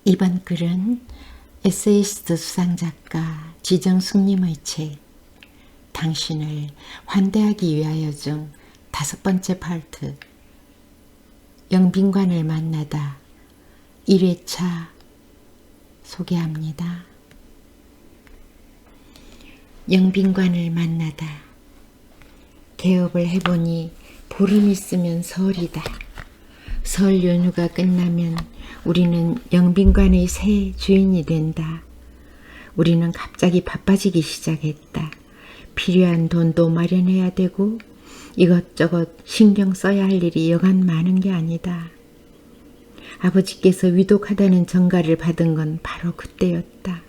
이번 글은 에세이스트 수상작가 지정숙님의 책 당신을 환대하기 위하여 중 5번째 파트 영빈관을 만나다 1회차 소개합니다. 영빈관을 만나다. 개업을 해보니 보름 있으면 설이다. 설 연휴가 끝나면 우리는 영빈관의 새 주인이 된다. 우리는 갑자기 바빠지기 시작했다. 필요한 돈도 마련해야 되고 이것저것 신경 써야 할 일이 여간 많은 게 아니다. 아버지께서 위독하다는 전가를 받은 건 바로 그때였다.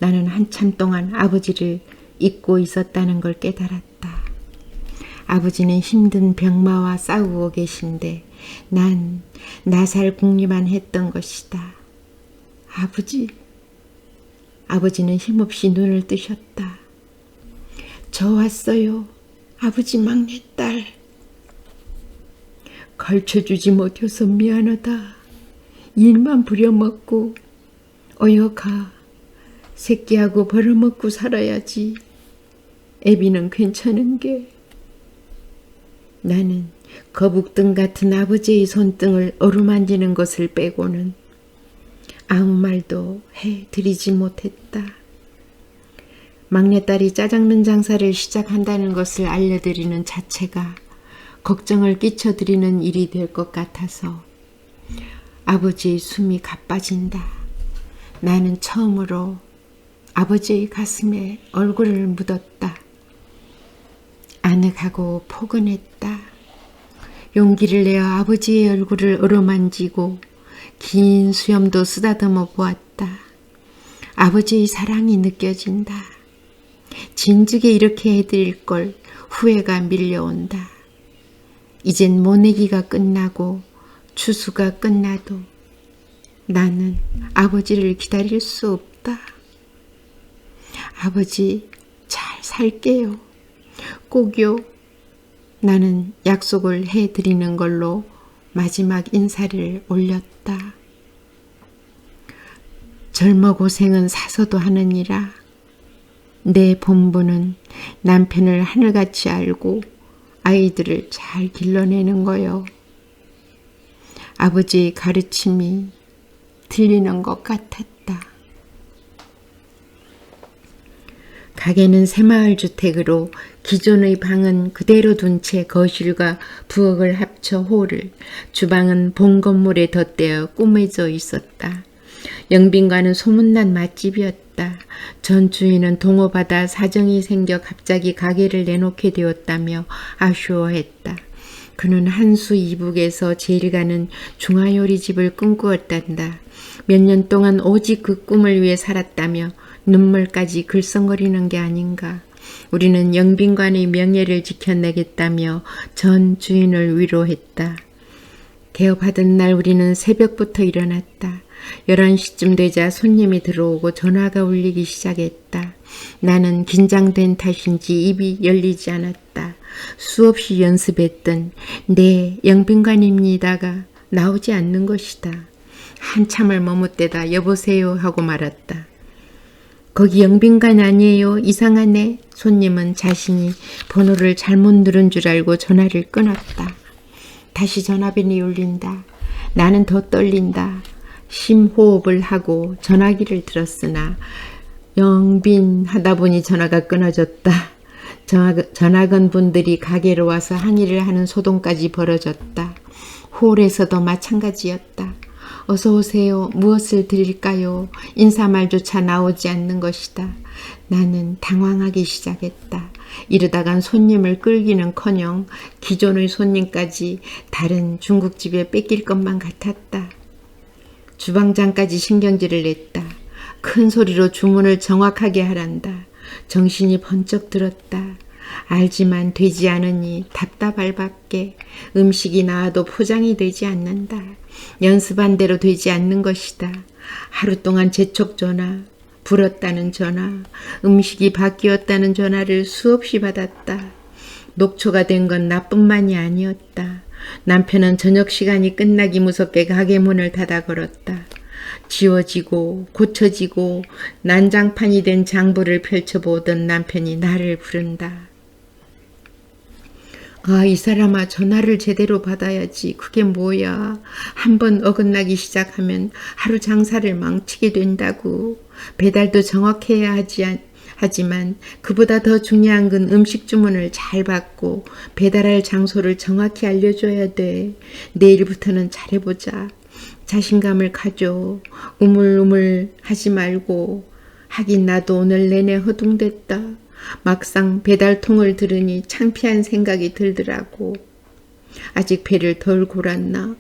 나는 한참 동안 아버지를 잊고 있었다는 걸 깨달았다. 아버지는 힘든 병마와 싸우고 계신데 난 나살 궁리만 했던 것이다. 아버지는 힘없이 눈을 뜨셨다. 저 왔어요. 아버지 막내딸. 가르쳐주지 못해서 미안하다. 일만 부려먹고 어여 가. 새끼하고 벌어먹고 살아야지. 애비는 괜찮은 게. 나는 거북등 같은 아버지의 손등을 어루만지는 것을 빼고는 아무 말도 해드리지 못했다. 막내딸이 짜장면 장사를 시작한다는 것을 알려드리는 자체가 걱정을 끼쳐드리는 일이 될 것 같아서 아버지의 숨이 가빠진다. 나는 처음으로 아버지의 가슴에 얼굴을 묻었다. 아늑하고 포근했다. 용기를 내어 아버지의 얼굴을 어루만지고 긴 수염도 쓰다듬어 보았다. 아버지의 사랑이 느껴진다. 진즉에 이렇게 해드릴 걸 후회가 밀려온다. 이젠 모내기가 끝나고 추수가 끝나도 나는 아버지를 기다릴 수 없다. 아버지 잘 살게요. 꼭요. 나는 약속을 해드리는 걸로 마지막 인사를 올렸다. 젊어 고생은 사서도 하느니라. 내 본분은 남편을 하늘같이 알고 아이들을 잘 길러내는 거요. 아버지의 가르침이 들리는 것 같았다. 가게는 새마을 주택으로 기존의 방은 그대로 둔 채 거실과 부엌을 합쳐 홀을, 주방은 본 건물에 덧대어 꾸며져 있었다. 영빈관은 소문난 맛집이었다. 전 주인은 동호받아 사정이 생겨 갑자기 가게를 내놓게 되었다며 아쉬워했다. 그는 한수 이북에서 제일 가는 중화요리집을 꿈꾸었단다. 몇 년 동안 오직 그 꿈을 위해 살았다며 눈물까지 글썽거리는 게 아닌가. 우리는 영빈관의 명예를 지켜내겠다며 전 주인을 위로했다. 개업하던 날 우리는 새벽부터 일어났다. 11시쯤 되자 손님이 들어오고 전화가 울리기 시작했다. 나는 긴장된 탓인지 입이 열리지 않았다. 수없이 연습했던 네, 영빈관입니다가 나오지 않는 것이다. 한참을 머뭇대다 여보세요 하고 말았다. 거기 영빈관 아니에요. 이상하네. 손님은 자신이 번호를 잘못 누른 줄 알고 전화를 끊었다. 다시 전화벨이 울린다. 나는 더 떨린다. 심호흡을 하고 전화기를 들었으나 영빈 하다 보니 전화가 끊어졌다. 전화 건 분들이 가게로 와서 항의를 하는 소동까지 벌어졌다. 홀에서도 마찬가지였다. 어서 오세요. 무엇을 드릴까요? 인사말조차 나오지 않는 것이다. 나는 당황하기 시작했다. 이러다간 손님을 끌기는커녕 기존의 손님까지 다른 중국집에 뺏길 것만 같았다. 주방장까지 신경질을 냈다. 큰 소리로 주문을 정확하게 하란다. 정신이 번쩍 들었다. 알지만 되지 않으니 답답할 밖에 음식이 나와도 포장이 되지 않는다. 연습한 대로 되지 않는 것이다. 하루 동안 재촉 전화, 불었다는 전화, 음식이 바뀌었다는 전화를 수없이 받았다. 녹초가 된 건 나뿐만이 아니었다. 남편은 저녁 시간이 끝나기 무섭게 가게 문을 닫아 걸었다. 지워지고 고쳐지고 난장판이 된 장부를 펼쳐보던 남편이 나를 부른다. 아, 이 사람아, 전화를 제대로 받아야지. 그게 뭐야. 한번 어긋나기 시작하면 하루 장사를 망치게 된다고. 배달도 정확해야 하지만 그보다 더 중요한 건 음식 주문을 잘 받고 배달할 장소를 정확히 알려줘야 돼. 내일부터는 잘해보자. 자신감을 가져. 우물우물 하지 말고. 하긴 나도 오늘 내내 허둥댔다. 막상 배달통을 들으니 창피한 생각이 들더라고. 아직 배를 덜 골았나?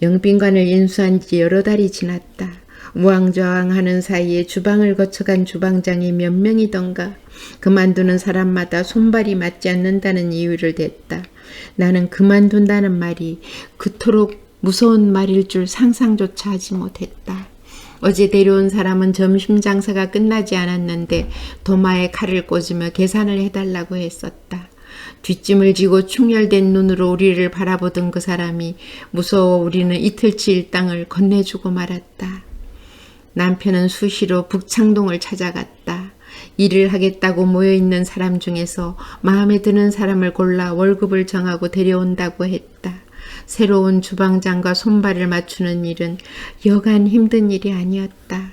영빈관을 인수한 지 여러 달이 지났다. 우왕좌왕하는 사이에 주방을 거쳐간 주방장이 몇 명이던가. 그만두는 사람마다 손발이 맞지 않는다는 이유를 댔다. 나는 그만둔다는 말이 그토록 무서운 말일 줄 상상조차 하지 못했다. 어제 데려온 사람은 점심 장사가 끝나지 않았는데 도마에 칼을 꽂으며 계산을 해달라고 했었다. 뒷짐을 지고 충혈된 눈으로 우리를 바라보던 그 사람이 무서워 우리는 이틀치 일당을 건네주고 말았다. 남편은 수시로 북창동을 찾아갔다. 일을 하겠다고 모여있는 사람 중에서 마음에 드는 사람을 골라 월급을 정하고 데려온다고 했다. 새로운 주방장과 손발을 맞추는 일은 여간 힘든 일이 아니었다.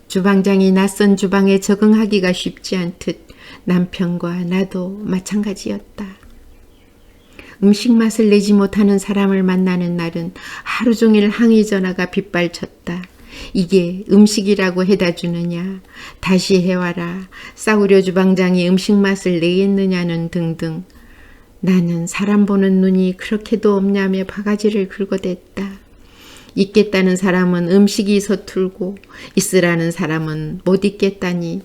주방장이 낯선 주방에 적응하기가 쉽지 않듯 남편과 나도 마찬가지였다. 음식 맛을 내지 못하는 사람을 만나는 날은 하루 종일 항의 전화가 빗발쳤다. 이게 음식이라고 해다 주느냐, 다시 해와라, 싸구려 주방장이 음식 맛을 내겠느냐는 등등. 나는 사람 보는 눈이 그렇게도 없냐며 바가지를 긁어댔다. 있겠다는 사람은 음식이 서툴고 있으라는 사람은 못 있겠다니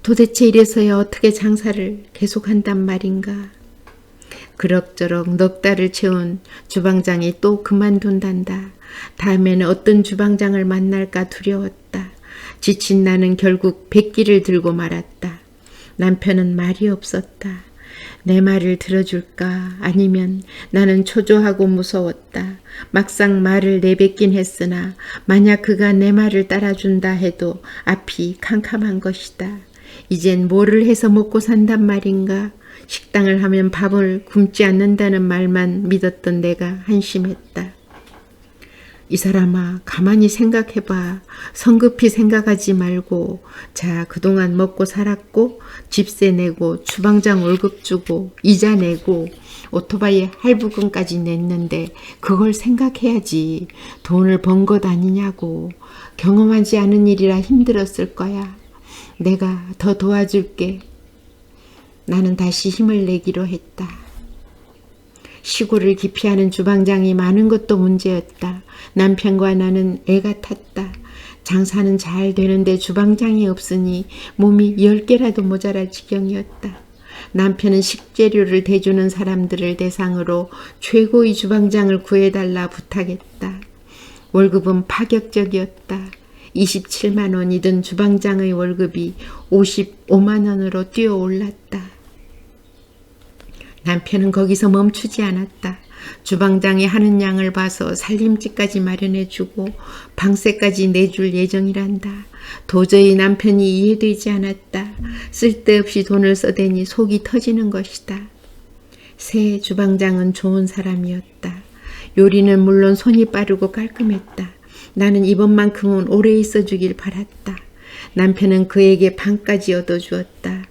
도대체 이래서야 어떻게 장사를 계속한단 말인가. 그럭저럭 넉 달을 채운 주방장이 또 그만둔단다. 다음에는 어떤 주방장을 만날까 두려웠다. 지친 나는 결국 백기를 들고 말았다. 남편은 말이 없었다. 내 말을 들어줄까? 아니면 나는 초조하고 무서웠다. 막상 말을 내뱉긴 했으나 만약 그가 내 말을 따라준다 해도 앞이 캄캄한 것이다. 이젠 뭐를 해서 먹고 산단 말인가? 식당을 하면 밥을 굶지 않는다는 말만 믿었던 내가 한심했다. 이 사람아, 가만히 생각해봐. 성급히 생각하지 말고. 자, 그동안 먹고 살았고 집세 내고 주방장 월급 주고 이자 내고 오토바이 할부금까지 냈는데 그걸 생각해야지. 돈을 번 것 아니냐고. 경험하지 않은 일이라 힘들었을 거야. 내가 더 도와줄게. 나는 다시 힘을 내기로 했다. 시골을 기피하는 주방장이 많은 것도 문제였다. 남편과 나는 애가 탔다. 장사는 잘 되는데 주방장이 없으니 몸이 10개라도 모자랄 지경이었다. 남편은 식재료를 대주는 사람들을 대상으로 최고의 주방장을 구해달라 부탁했다. 월급은 파격적이었다. 27만 원이던 주방장의 월급이 55만 원으로 뛰어올랐다. 남편은 거기서 멈추지 않았다. 주방장이 하는 양을 봐서 살림집까지 마련해주고 방세까지 내줄 예정이란다. 도저히 남편이 이해되지 않았다. 쓸데없이 돈을 써대니 속이 터지는 것이다. 새 주방장은 좋은 사람이었다. 요리는 물론 손이 빠르고 깔끔했다. 나는 이번만큼은 오래 있어주길 바랐다. 남편은 그에게 방까지 얻어주었다.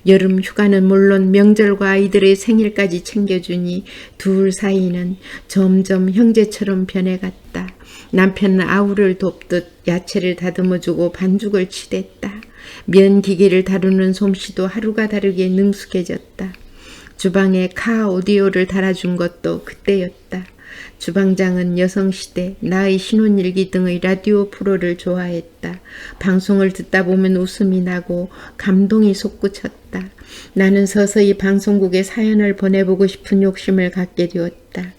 여름 휴가는 물론 명절과 아이들의 생일까지 챙겨주니 둘 사이는 점점 형제처럼 변해갔다. 남편은 아우를 돕듯 야채를 다듬어주고 반죽을 치댔다. 면 기계를 다루는 솜씨도 하루가 다르게 능숙해졌다. 주방에 카 오디오를 달아준 것도 그때였다. 주방장은 여성시대, 나의 신혼일기 등의 라디오 프로를 좋아했다. 방송을 듣다 보면 웃음이 나고 감동이 솟구쳤다. 나는 서서히 방송국에 사연을 보내보고 싶은 욕심을 갖게 되었다.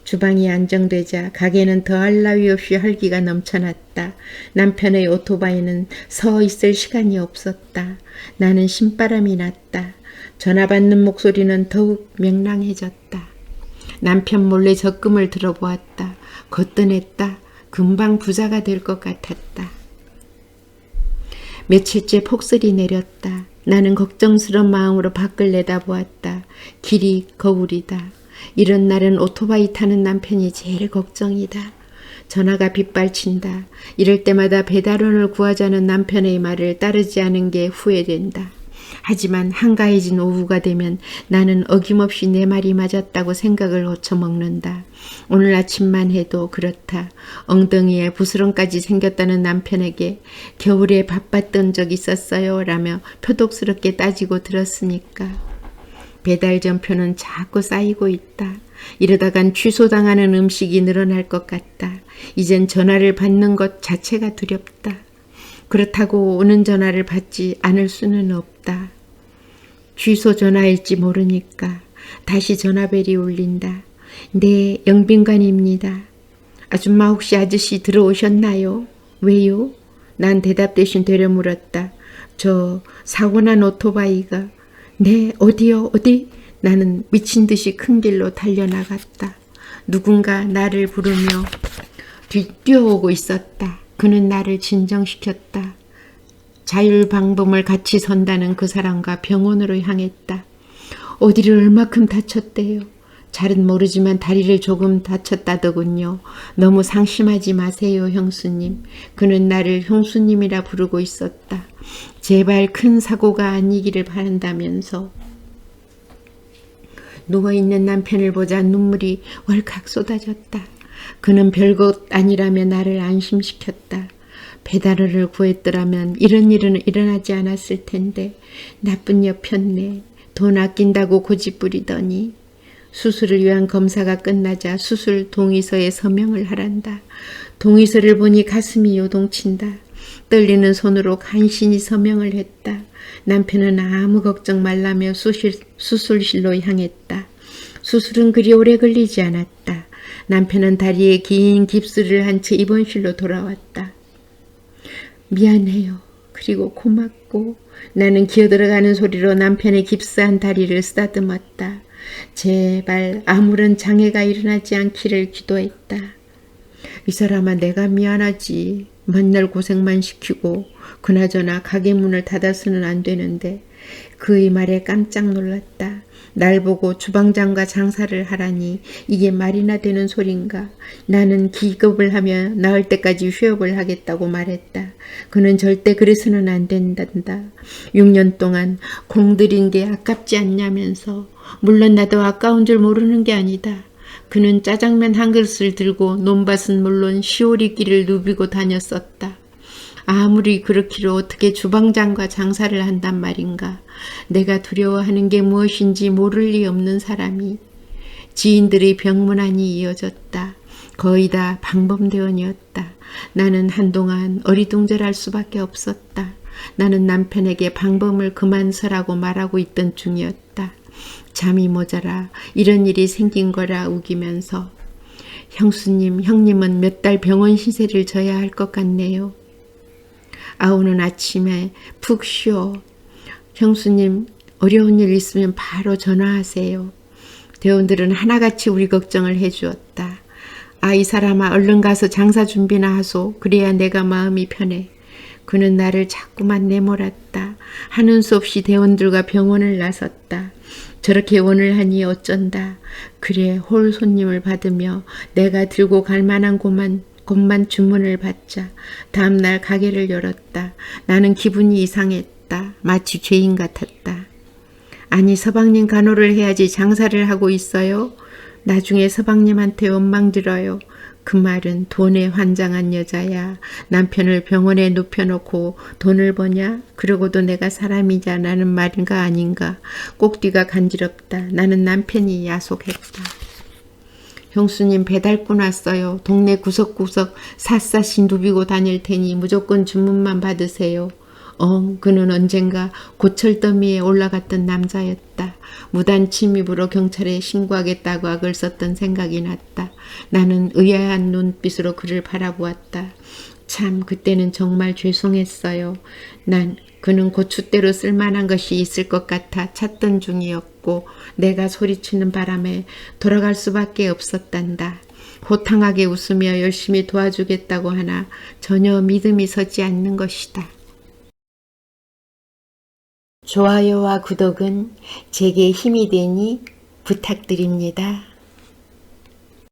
주방이 안정되자 가게는 더할 나위 없이 활기가 넘쳐났다. 남편의 오토바이는 서 있을 시간이 없었다. 나는 신바람이 났다. 전화 받는 목소리는 더욱 명랑해졌다. 남편 몰래 적금을 들어보았다. 거뜬했다. 금방 부자가 될 것 같았다. 며칠째 폭설이 내렸다. 나는 걱정스러운 마음으로 밖을 내다보았다. 길이 거울이다. 이런 날은 오토바이 타는 남편이 제일 걱정이다. 전화가 빗발친다. 이럴 때마다 배달원을 구하자는 남편의 말을 따르지 않은 게 후회된다. 하지만 한가해진 오후가 되면 나는 어김없이 내 말이 맞았다고 생각을 고쳐먹는다. 오늘 아침만 해도 그렇다. 엉덩이에 부스럼까지 생겼다는 남편에게 겨울에 바빴던 적 있었어요? 라며 표독스럽게 따지고 들었으니까. 배달 전표는 자꾸 쌓이고 있다. 이러다간 취소당하는 음식이 늘어날 것 같다. 이젠 전화를 받는 것 자체가 두렵다. 그렇다고 오는 전화를 받지 않을 수는 없다. 취소 전화일지 모르니까 다시 전화벨이 울린다. 네, 영빈관입니다. 아줌마 혹시 아저씨 들어오셨나요? 왜요? 난 대답 대신 되려 물었다. 저 사고난 오토바이가. 네, 어디요? 어디? 나는 미친 듯이 큰 길로 달려나갔다. 누군가 나를 부르며 뛰어오고 있었다. 그는 나를 진정시켰다. 자율방범을 같이 선다는 그 사람과 병원으로 향했다. 어디를 얼마큼 다쳤대요? 잘은 모르지만 다리를 조금 다쳤다더군요. 너무 상심하지 마세요, 형수님. 그는 나를 형수님이라 부르고 있었다. 제발 큰 사고가 아니기를 바란다면서. 누워있는 남편을 보자 눈물이 월칵 쏟아졌다. 그는 별것 아니라며 나를 안심시켰다. 배달원을 구했더라면 이런 일은 일어나지 않았을 텐데 나쁜 여편네. 돈 아낀다고 고집부리더니. 수술을 위한 검사가 끝나자 수술 동의서에 서명을 하란다. 동의서를 보니 가슴이 요동친다. 떨리는 손으로 간신히 서명을 했다. 남편은 아무 걱정 말라며 수술실로 향했다. 수술은 그리 오래 걸리지 않았다. 남편은 다리에 긴 깁스를 한 채 입원실로 돌아왔다. 미안해요. 그리고 고맙고. 나는 기어들어가는 소리로 남편의 깁스한 다리를 쓰다듬었다. 제발 아무런 장애가 일어나지 않기를 기도했다. 이 사람아, 내가 미안하지. 맨날 고생만 시키고 그나저나 가게 문을 닫아서는 안 되는데. 그의 말에 깜짝 놀랐다. 날 보고 주방장과 장사를 하라니 이게 말이나 되는 소린가. 나는 기겁을 하며 나을 때까지 휴업을 하겠다고 말했다. 그는 절대 그래서는 안 된단다. 6년 동안 공들인 게 아깝지 않냐면서. 물론 나도 아까운 줄 모르는 게 아니다. 그는 짜장면 한 그릇을 들고 논밭은 물론 시오리길을 누비고 다녔었다. 아무리 그렇기로 어떻게 주방장과 장사를 한단 말인가. 내가 두려워하는 게 무엇인지 모를 리 없는 사람이. 지인들의 병문안이 이어졌다. 거의 다 방범대원이었다. 나는 한동안 어리둥절할 수밖에 없었다. 나는 남편에게 방범을 그만 서라고 말하고 있던 중이었다. 잠이 모자라 이런 일이 생긴 거라 우기면서. 형수님, 형님은 몇 달 병원 신세를 져야 할 것 같네요. 오는 아침에 푹 쉬어. 형수님, 어려운 일 있으면 바로 전화하세요. 대원들은 하나같이 우리 걱정을 해주었다. 이 사람아, 얼른 가서 장사 준비나 하소. 그래야 내가 마음이 편해. 그는 나를 자꾸만 내몰았다. 하는 수 없이 대원들과 병원을 나섰다. 저렇게 원을 하니 어쩐다. 그래, 홀 손님을 받으며 내가 들고 갈 만한 곳만 주문을 받자. 다음날 가게를 열었다. 나는 기분이 이상했다. 마치 죄인 같았다. 아니, 서방님 간호를 해야지 장사를 하고 있어요? 나중에 서방님한테 원망 들어요. 그 말은 돈에 환장한 여자야. 남편을 병원에 눕혀놓고 돈을 버냐? 그러고도 내가 사람이자라는 말인가 아닌가. 꼭뒤가 간지럽다. 나는 남편이 야속했다. 형수님, 배달꾼 왔어요. 동네 구석구석 샅샅이 누비고 다닐 테니 무조건 주문만 받으세요. 그는 언젠가 고철더미에 올라갔던 남자였다. 무단 침입으로 경찰에 신고하겠다고 악을 썼던 생각이 났다. 나는 의아한 눈빛으로 그를 바라보았다. 참, 그때는 정말 죄송했어요. 그는 고춧대로 쓸만한 것이 있을 것 같아 찾던 중이었고 내가 소리치는 바람에 돌아갈 수밖에 없었단다. 호탕하게 웃으며 열심히 도와주겠다고 하나 전혀 믿음이 서지 않는 것이다. 좋아요와 구독은 제게 힘이 되니 부탁드립니다.